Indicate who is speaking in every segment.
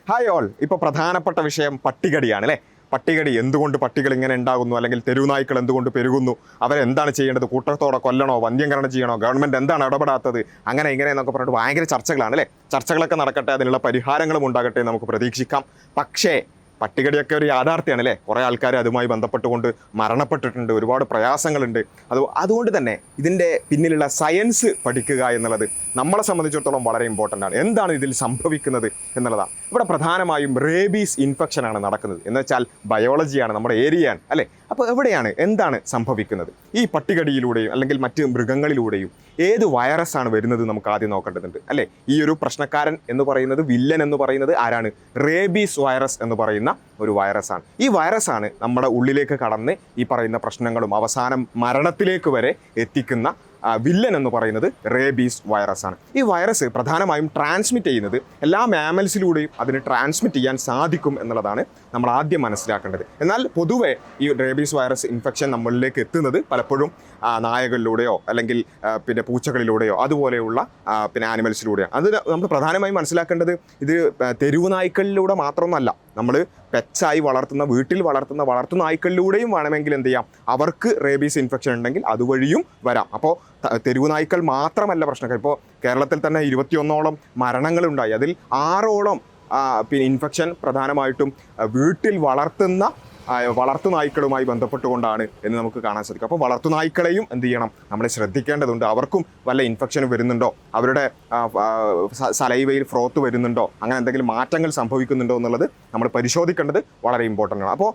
Speaker 1: Hi all. ഇപ്പോൾ പ്രധാനപ്പെട്ട വിഷയം പട്ടികടിയാണ് അല്ലേ. പട്ടികടി, എന്തുകൊണ്ട് പട്ടികൾ ഇങ്ങനെ ഉണ്ടാകുന്നു, അല്ലെങ്കിൽ തെരുവുനായ്ക്കൾ എന്തുകൊണ്ട് പെരുകുന്നു, അവരെന്താണ് ചെയ്യേണ്ടത്, കൂട്ടത്തോടെ കൊല്ലണോ, വന്ധ്യംകരണം ചെയ്യണോ, ഗവൺമെൻറ് എന്താണ് ഇടപെടാത്തത്, അങ്ങനെ ഇങ്ങനെ എന്നൊക്കെ പറഞ്ഞിട്ട് ഭയങ്കര ചർച്ചകളാണ് അല്ലേ. ചർച്ചകളൊക്കെ നടക്കട്ടെ, അതിനുള്ള പരിഹാരങ്ങളും ഉണ്ടാകട്ടെ നമുക്ക് പ്രതീക്ഷിക്കാം. പക്ഷേ പട്ടികടിയൊക്കെ ഒരു യാഥാർത്ഥ്യമാണ് അല്ലേ. കുറേ ആൾക്കാർ അതുമായി ബന്ധപ്പെട്ടുകൊണ്ട് മരണപ്പെട്ടിട്ടുണ്ട്, ഒരുപാട് പ്രയാസങ്ങളുണ്ട്. അതുകൊണ്ട് തന്നെ ഇതിൻ്റെ പിന്നിലുള്ള സയൻസ് പഠിക്കുക എന്നുള്ളത് നമ്മളെ സംബന്ധിച്ചിടത്തോളം വളരെ ഇമ്പോർട്ടൻ്റ് ആണ്. എന്താണ് ഇതിൽ സംഭവിക്കുന്നത് എന്നുള്ളതാണ്. ഇവിടെ പ്രധാനമായും റേബീസ് ഇൻഫെക്ഷനാണ് നടക്കുന്നത്. എന്ന് വെച്ചാൽ ബയോളജിയാണ്, നമ്മുടെ ഏരിയയാണ് അല്ലേ. അപ്പോൾ എവിടെയാണ് എന്താണ് സംഭവിക്കുന്നത്? ഈ പട്ടികടിയിലൂടെയും അല്ലെങ്കിൽ മറ്റ് മൃഗങ്ങളിലൂടെയും ഏത് വൈറസാണ് വരുന്നത് നമുക്ക് ആദ്യം നോക്കേണ്ടതുണ്ട് അല്ലേ. ഈ ഒരു പ്രശ്നക്കാരൻ എന്ന് പറയുന്നത്, വില്ലൻ എന്ന് പറയുന്നത് ആരാണ്? റേബീസ് വൈറസ് എന്ന് പറയുന്ന ഒരു വൈറസാണ്. ഈ വൈറസാണ് നമ്മുടെ ഉള്ളിലേക്ക് കടന്ന് ഈ പറയുന്ന പ്രശ്നങ്ങളും അവസാനം മരണത്തിലേക്ക് വരെ എത്തിക്കുന്ന വില്ലൻ എന്ന് പറയുന്നത് റേബീസ് വൈറസാണ്. ഈ വൈറസ് പ്രധാനമായും ട്രാൻസ്മിറ്റ് ചെയ്യുന്നത് എല്ലാ മാമൽസിലൂടെയും അതിന് ട്രാൻസ്മിറ്റ് ചെയ്യാൻ സാധിക്കും എന്നുള്ളതാണ് നമ്മൾ ആദ്യം മനസ്സിലാക്കേണ്ടത്. എന്നാൽ പൊതുവെ ഈ റേബീസ് വൈറസ് ഇൻഫെക്ഷൻ നമ്മളിലേക്ക് എത്തുന്നത് പലപ്പോഴും നായകളിലൂടെയോ അല്ലെങ്കിൽ പിന്നെ പൂച്ചകളിലൂടെയോ അതുപോലെയുള്ള പിന്നെ ആനിമൽസിലൂടെയോ. അത് നമ്മൾ പ്രധാനമായും മനസ്സിലാക്കേണ്ടത് ഇത് തെരുവ് നായ്ക്കളിലൂടെ മാത്രമൊന്നല്ല. നമ്മൾ പെറ്റ്സായി വളർത്തുന്ന, വീട്ടിൽ വളർത്തുന്ന വളർത്തുനായ്ക്കളിലൂടെയും വേണമെങ്കിൽ എന്ത് ചെയ്യാം, അവർക്ക് റേബീസ് ഇൻഫെക്ഷൻ ഉണ്ടെങ്കിൽ അതുവഴിയും വരാം. അപ്പോൾ തെരുവ് നായ്ക്കൾ മാത്രമല്ല പ്രശ്നക്കാർ. ഇപ്പോൾ കേരളത്തിൽ തന്നെ 21ഓളം മരണങ്ങളുണ്ടായി. അതിൽ 6ഓളം പിന്നെ ഇൻഫെക്ഷൻ പ്രധാനമായിട്ടും വീട്ടിൽ വളർത്തുനായ്ക്കളുമായി ബന്ധപ്പെട്ടുകൊണ്ടാണ് എന്ന് നമുക്ക് കാണാൻ സാധിക്കും. അപ്പോൾ വളർത്തുനായ്ക്കളെയും എന്ത് ചെയ്യണം, നമ്മൾ ശ്രദ്ധിക്കേണ്ടതുണ്ട്. അവർക്കും വല്ല ഇൻഫെക്ഷനും വരുന്നുണ്ടോ, അവരുടെ സലൈവയിൽ ഫ്രോത്ത് വരുന്നുണ്ടോ, അങ്ങനെ എന്തെങ്കിലും മാറ്റങ്ങൾ സംഭവിക്കുന്നുണ്ടോ എന്നുള്ളത് നമ്മൾ പരിശോധിക്കേണ്ടത് വളരെ ഇമ്പോർട്ടൻ്റ് ആണ്. അപ്പോൾ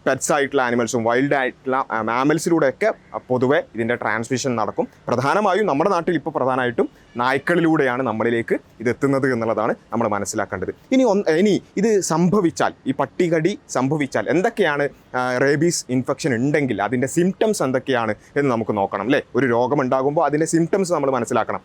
Speaker 1: പെറ്റ്സ് ആയിട്ടുള്ള ആനിമൽസും വൈൽഡ് ആയിട്ടുള്ള മാമൽസിലൂടെയൊക്കെ പൊതുവെ ഇതിൻ്റെ ട്രാൻസ്മിഷൻ നടക്കും. പ്രധാനമായും നമ്മുടെ നാട്ടിൽ ഇപ്പോൾ പ്രധാനമായിട്ടും നായ്ക്കളിലൂടെയാണ് നമ്മളിലേക്ക് ഇത് എത്തുന്നത് എന്നുള്ളതാണ് നമ്മൾ മനസ്സിലാക്കേണ്ടത്. ഇനി ഇത് സംഭവിച്ചാൽ, ഈ പട്ടികടി സംഭവിച്ചാൽ എന്തൊക്കെയാണ് റേബീസ് ഇൻഫെക്ഷൻ ഉണ്ടെങ്കിൽ അതിൻ്റെ സിംറ്റംസ് എന്തൊക്കെയാണ് എന്ന് നമുക്ക് നോക്കണം അല്ലേ. ഒരു രോഗമുണ്ടാകുമ്പോൾ അതിൻ്റെ സിംറ്റംസ് നമ്മൾ മനസ്സിലാക്കണം.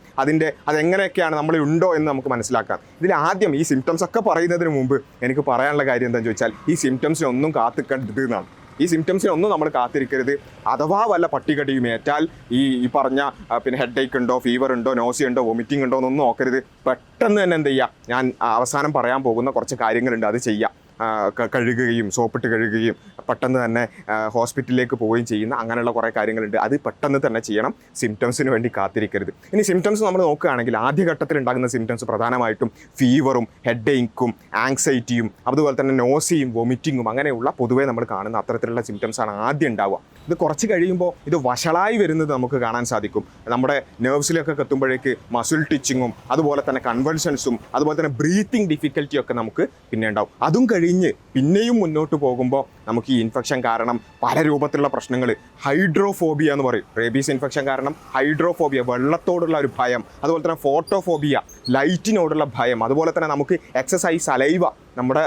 Speaker 1: അതെങ്ങനെയൊക്കെയാണ് നമ്മളിൽ ഉണ്ടോ എന്ന് നമുക്ക് മനസ്സിലാക്കാം. ഇതിൽ ആദ്യം ഈ സിംറ്റംസ് ഒക്കെ പറയുന്നതിന് മുമ്പ് എനിക്ക് പറയാനുള്ള കാര്യം എന്താണെന്ന് ചോദിച്ചാൽ, ഈ സിംറ്റംസിനൊന്നും കാത്തിക്കരുത് എന്നാണ്. ഈ സിംറ്റംസിനൊന്നും നമ്മൾ കാത്തിരിക്കരുത്. അഥവാ വല്ല പട്ടികടിയും ഏറ്റാൽ ഈ പറഞ്ഞ പിന്നെ ഹെഡേക്ക് ഉണ്ടോ, ഫീവർ ഉണ്ടോ, നോസി ഉണ്ടോ, വൊമിറ്റിംഗ് ഉണ്ടോ എന്നൊന്നും നോക്കരുത്. പെട്ടെന്ന് തന്നെ എന്ത് ചെയ്യുക, ഞാൻ അവസാനം പറയാൻ പോകുന്ന കുറച്ച് കാര്യങ്ങളുണ്ട്, അത് ചെയ്യാം. കഴുകുകയും സോപ്പിട്ട് കഴുകുകയും പെട്ടെന്ന് തന്നെ ഹോസ്പിറ്റലിലേക്ക് പോവുകയും ചെയ്യുന്ന അങ്ങനെയുള്ള കുറേ കാര്യങ്ങളുണ്ട്. അത് പെട്ടെന്ന് തന്നെ ചെയ്യണം. സിംറ്റംസിന് വേണ്ടി കാത്തിരിക്കരുത്. ഇനി സിംറ്റംസ് നമ്മൾ നോക്കുകയാണെങ്കിൽ ആദ്യഘട്ടത്തിൽ ഉണ്ടാകുന്ന സിംറ്റംസ് പ്രധാനമായിട്ടും ഫീവറും ഹെഡേക്കും ആങ്സൈറ്റിയും അതുപോലെ തന്നെ നോസിയും വൊമിറ്റിങ്ങും അങ്ങനെയുള്ള പൊതുവേ നമ്മൾ കാണുന്ന അത്തരത്തിലുള്ള സിംറ്റംസാണ് ആദ്യം ഉണ്ടാവുക. ഇത് കുറച്ച് കഴിയുമ്പോൾ ഇത് വഷളായി വരുന്നത് നമുക്ക് കാണാൻ സാധിക്കും. നമ്മുടെ നെർവ്സിലൊക്കെ എത്തുമ്പോഴേക്ക് മസിൽ ടിച്ചിങ്ങും അതുപോലെ തന്നെ കൺവൾഷൻസും അതുപോലെ തന്നെ ബ്രീത്തിങ് ഡിഫിക്കൽറ്റിയൊക്കെ നമുക്ക് പിന്നെ ഉണ്ടാവും. അതും കഴിഞ്ഞ് പിന്നെയും മുന്നോട്ട് പോകുമ്പോൾ നമുക്ക് ഈ ഇൻഫെക്ഷൻ കാരണം പല രൂപത്തിലുള്ള പ്രശ്നങ്ങൾ, ഹൈഡ്രോഫോബിയ എന്ന് പറയും. റേബീസ് ഇൻഫെക്ഷൻ കാരണം ഹൈഡ്രോഫോബിയ, വെള്ളത്തോടുള്ള ഒരു ഭയം, അതുപോലെ തന്നെ ഫോട്ടോഫോബിയ, ലൈറ്റിനോടുള്ള ഭയം, അതുപോലെ തന്നെ നമുക്ക് എക്സസൈസ് സലൈവ, നമ്മുടെ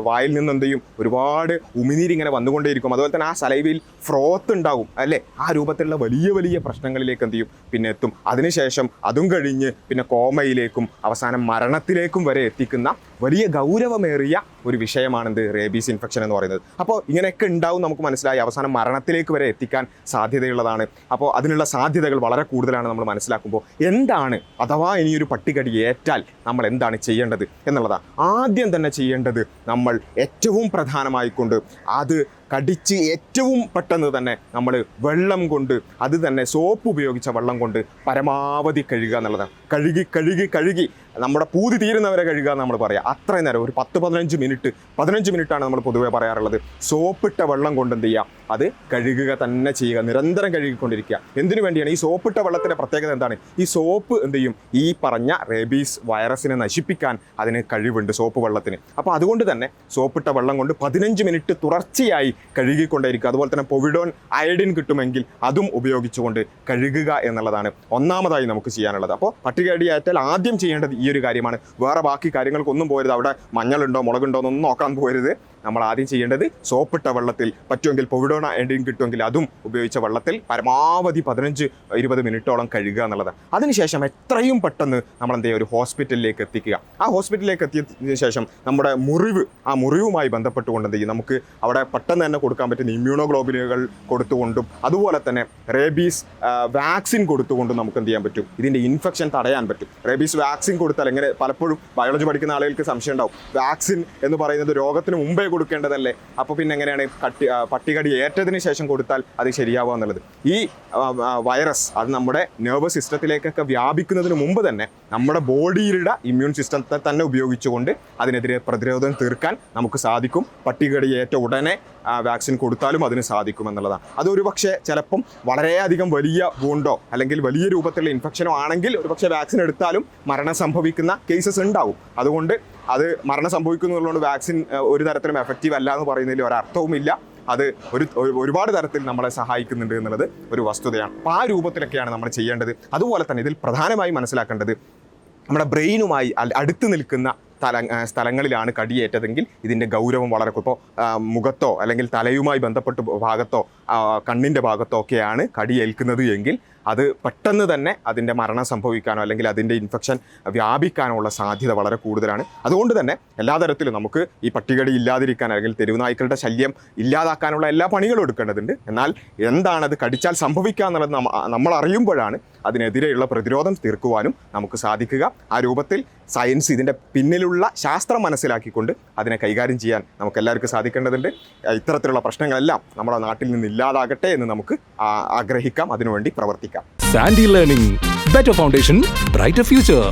Speaker 1: വായിൽ നിന്ന് എന്ത് ചെയ്യും, ഒരുപാട് ഉമിനീരിങ്ങനെ വന്നുകൊണ്ടേയിരിക്കും. അതുപോലെ തന്നെ ആ സലൈവയിൽ ഫ്രോത്ത് ഉണ്ടാകും അല്ലേ. ആ രൂപത്തിലുള്ള വലിയ വലിയ പ്രശ്നങ്ങളിലേക്ക് എന്ത് ചെയ്യും, പിന്നെ എത്തും. അതിനുശേഷം അതും കഴിഞ്ഞ് പിന്നെ കോമയിലേക്കും അവസാനം മരണത്തിലേക്കും വരെ എത്തിക്കുന്ന വലിയ ഗൗരവമേറിയ ഒരു വിഷയമാണെന്ത്, റേബീസ് ഇൻഫെക്ഷൻ എന്ന് പറയുന്നത്. അപ്പോൾ ഇങ്ങനെയൊക്കെ ഉണ്ടാവും നമുക്ക് മനസ്സിലായി. അവസാനം മരണത്തിലേക്ക് വരെ എത്തിക്കാൻ സാധ്യതയുള്ളതാണ്. അപ്പോൾ അതിനുള്ള സാധ്യതകൾ വളരെ കൂടുതലാണ് നമ്മൾ മനസ്സിലാക്കുമ്പോൾ. എന്താണ് അഥവാ ഇനിയൊരു പട്ടികടി ഏറ്റാൽ നമ്മൾ എന്താണ് ചെയ്യേണ്ടത് എന്നുള്ളതാണ്. ആദ്യം തന്നെ ചെയ്യേണ്ടത്, നമ്മൾ ഏറ്റവും പ്രധാനമായിക്കൊണ്ട് അത് കടിച്ച് ഏറ്റവും പെട്ടെന്ന് തന്നെ നമ്മൾ വെള്ളം കൊണ്ട്, അത് തന്നെ സോപ്പ് ഉപയോഗിച്ച വെള്ളം കൊണ്ട് പരമാവധി കഴുകുക എന്നുള്ളതാണ്. കഴുകി നമ്മുടെ പൂതി തീരുന്നവരെ കഴുകുക എന്ന് നമ്മൾ പറയാം. അത്രയും നേരം ഒരു 10-15 മിനിറ്റാണ് നമ്മൾ പൊതുവേ പറയാറുള്ളത്. സോപ്പിട്ട വെള്ളം കൊണ്ട് എന്ത് ചെയ്യുക, അത് കഴുകുക തന്നെ ചെയ്യുക, നിരന്തരം കഴുകിക്കൊണ്ടിരിക്കുക. എന്തിനു വേണ്ടിയാണ്? ഈ സോപ്പിട്ട വെള്ളത്തിൻ്റെ പ്രത്യേകത എന്താണ്? ഈ സോപ്പ് എന്ത് ചെയ്യും, ഈ പറഞ്ഞ റേബീസ് വൈറസിനെ നശിപ്പിക്കാൻ അതിന് കഴിവുണ്ട് സോപ്പ് വെള്ളത്തിന്. അപ്പോൾ അതുകൊണ്ട് തന്നെ സോപ്പിട്ട വെള്ളം കൊണ്ട് 15 മിനിറ്റ് തുടർച്ചയായി കഴുകിക്കൊണ്ടേയിരിക്കുക. അതുപോലെ തന്നെ പൊവിഡോൺ അയഡിൻ കിട്ടുമെങ്കിൽ അതും ഉപയോഗിച്ചുകൊണ്ട് കഴുകുക എന്നുള്ളതാണ് ഒന്നാമതായി നമുക്ക് ചെയ്യാനുള്ളത്. അപ്പോൾ പട്ടികടിയേറ്റാൽ ആദ്യം ചെയ്യേണ്ടത് ഈ ഒരു കാര്യമാണ്. വേറെ ബാക്കി കാര്യങ്ങൾക്കൊന്നും പോരുത്. അവിടെ മഞ്ഞളുണ്ടോ മുളകുണ്ടോ എന്നൊന്നും നോക്കാൻ പോരുത്. നമ്മൾ ആദ്യം ചെയ്യേണ്ടത് സോപ്പിട്ട വെള്ളത്തിൽ, പറ്റുമെങ്കിൽ പൊവിഡോണ എൻഡിങ് കിട്ടുമെങ്കിൽ അതും ഉപയോഗിച്ച വെള്ളത്തിൽ പരമാവധി 15-20 മിനിറ്റോളം കഴുകുക എന്നുള്ളതാണ്. അതിനുശേഷം എത്രയും പെട്ടെന്ന് നമ്മൾ എന്ത് ചെയ്യുക, ഒരു ഹോസ്പിറ്റലിലേക്ക് എത്തിക്കുക. ആ ഹോസ്പിറ്റലിലേക്ക് എത്തിയതിനു ശേഷം നമ്മുടെ മുറിവുമായി ബന്ധപ്പെട്ടുകൊണ്ട് എന്ത് ചെയ്യും, നമുക്ക് അവിടെ പെട്ടെന്ന് തന്നെ കൊടുക്കാൻ പറ്റുന്ന ഇമ്മ്യൂണോഗ്ലോബുലിനുകൾ കൊടുത്തുകൊണ്ടും അതുപോലെ തന്നെ റേബീസ് വാക്സിൻ കൊടുത്തുകൊണ്ടും നമുക്ക് എന്ത് ചെയ്യാൻ പറ്റും, ഇതിൻ്റെ ഇൻഫെക്ഷൻ തടയാൻ പറ്റും. റേബീസ് വാക്സിൻ കൊടുത്താൽ എങ്ങനെ, പലപ്പോഴും ബയോളജി പഠിക്കുന്ന ആളുകൾക്ക് സംശയം ഉണ്ടാവും, വാക്സിൻ എന്ന് പറയുന്നത് രോഗത്തിന് മുമ്പേ കൊടുക്കേണ്ടതല്ലേ, അപ്പോൾ പിന്നെ എങ്ങനെയാണ് പട്ടികടി ഏറ്റതിന് ശേഷം കൊടുത്താൽ അത് ശരിയാവുക എന്നുള്ളത്. ഈ വൈറസ് അത് നമ്മുടെ നെർവസ് സിസ്റ്റത്തിലേക്കൊക്കെ വ്യാപിക്കുന്നതിന് മുമ്പ് തന്നെ നമ്മുടെ ബോഡിയിലുള്ള ഇമ്മ്യൂൺ സിസ്റ്റത്തെ തന്നെ ഉപയോഗിച്ചുകൊണ്ട് അതിനെതിരെ പ്രതിരോധം തീർക്കാൻ നമുക്ക് സാധിക്കും. പട്ടികടി ഏറ്റ ഉടനെ വാക്സിൻ കൊടുത്താലും അതിന് സാധിക്കും എന്നുള്ളതാണ്. അതൊരു പക്ഷേ ചിലപ്പം വളരെയധികം വലിയ വൂണ്ടോ അല്ലെങ്കിൽ വലിയ രൂപത്തിലുള്ള ഇൻഫെക്ഷനോ ആണെങ്കിൽ ഒരുപക്ഷെ വാക്സിൻ എടുത്താലും മരണം സംഭവിക്കുന്ന കേസസ് ഉണ്ടാവും. അതുകൊണ്ട് അത് മരണം സംഭവിക്കുന്നതുകൊണ്ട് വാക്സിൻ ഒരു തരത്തിലും എഫക്റ്റീവ് അല്ല എന്ന് പറയുന്നതിൽ ഒരർത്ഥവുമില്ല. അത് ഒരുപാട് തരത്തിൽ നമ്മളെ സഹായിക്കുന്നുണ്ട് എന്നുള്ളത് ഒരു വസ്തുതയാണ്. അപ്പോൾ ആ രൂപത്തിലൊക്കെയാണ് നമ്മൾ ചെയ്യേണ്ടത്. അതുപോലെ തന്നെ ഇതിൽ പ്രധാനമായി മനസ്സിലാക്കേണ്ടത് നമ്മുടെ ബ്രെയിനുമായി അടുത്ത് നിൽക്കുന്ന സ്ഥലങ്ങളിലാണ് കടിയേറ്റതെങ്കിൽ ഇതിൻ്റെ ഗൗരവം വളരെ ഇപ്പോൾ മുഖത്തോ അല്ലെങ്കിൽ തലയുമായി ബന്ധപ്പെട്ട ഭാഗത്തോ കണ്ണിൻ്റെ ഭാഗത്തോ ഒക്കെയാണ് കടിയേൽക്കുന്നത് എങ്കിൽ അത് പെട്ടെന്ന് തന്നെ അതിൻ്റെ മരണം സംഭവിക്കാനോ അല്ലെങ്കിൽ അതിൻ്റെ ഇൻഫെക്ഷൻ വ്യാപിക്കാനോ ഉള്ള സാധ്യത വളരെ കൂടുതലാണ്. അതുകൊണ്ട് തന്നെ എല്ലാ തരത്തിലും നമുക്ക് ഈ പട്ടികടി ഇല്ലാതിരിക്കാൻ അല്ലെങ്കിൽ തെരുവുനായ്ക്കളുടെ ശല്യം ഇല്ലാതാക്കാനുള്ള എല്ലാ പണികളും എടുക്കേണ്ടതുണ്ട്. എന്നാൽ എന്താണത് കടിച്ചാൽ സംഭവിക്കുക എന്നുള്ളത് നമ്മൾ അറിയുമ്പോഴാണ് അതിനെതിരെയുള്ള പ്രതിരോധം തീർക്കുവാനും നമുക്ക് സാധിക്കുക. ആ രൂപത്തിൽ സയൻസ് ഇതിൻ്റെ പിന്നിലുള്ള ശാസ്ത്രം മനസ്സിലാക്കിക്കൊണ്ട് അതിനെ കൈകാര്യം ചെയ്യാൻ നമുക്ക് എല്ലാവർക്കും സാധിക്കേണ്ടതുണ്ട്. ഇത്തരത്തിലുള്ള പ്രശ്നങ്ങളെല്ലാം നമ്മുടെ നാട്ടിൽ നിന്ന് ഇല്ലാതാകട്ടെ എന്ന് നമുക്ക് ആഗ്രഹിക്കാം, അതിനുവേണ്ടി പ്രവർത്തിക്കാം.
Speaker 2: XandY Learning, better foundation, brighter future.